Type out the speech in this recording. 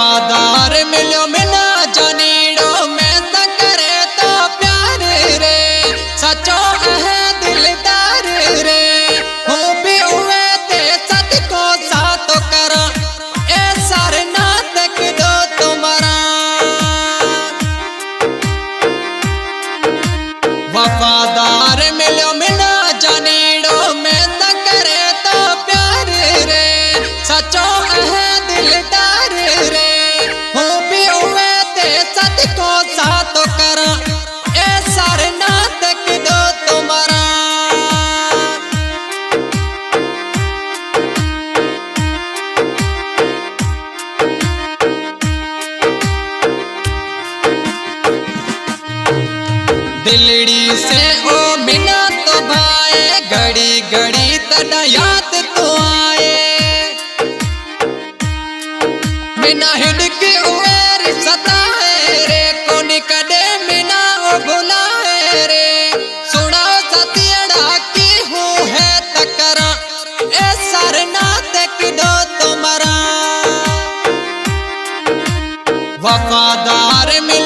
वफादार मिलो मिना जानीड़ो मैं करे तो प्यार रे सचो है दिलदार रे हूँ भी हुए ते सच को साथ करा ए सर ना तक दो तुम्हारा वफादार मिलो मिना जानीड़ो मैं करे तो प्यार रे सचो है दिलदार रे हूँ भी हुए ते सच को साथ करा ए सर ना तक दो तुम्हारा दिलड़ी से ओ मिना तो भाए घड़ी घड़ी तड़ा याद तो आए मिना हिड़के उएर सताए रे कोनी कदे मिना ओ भुलाए रे सुना सतियड़ा की हूँ है तकरा ए सर ना तक दो तुम्हारा वफादार मिल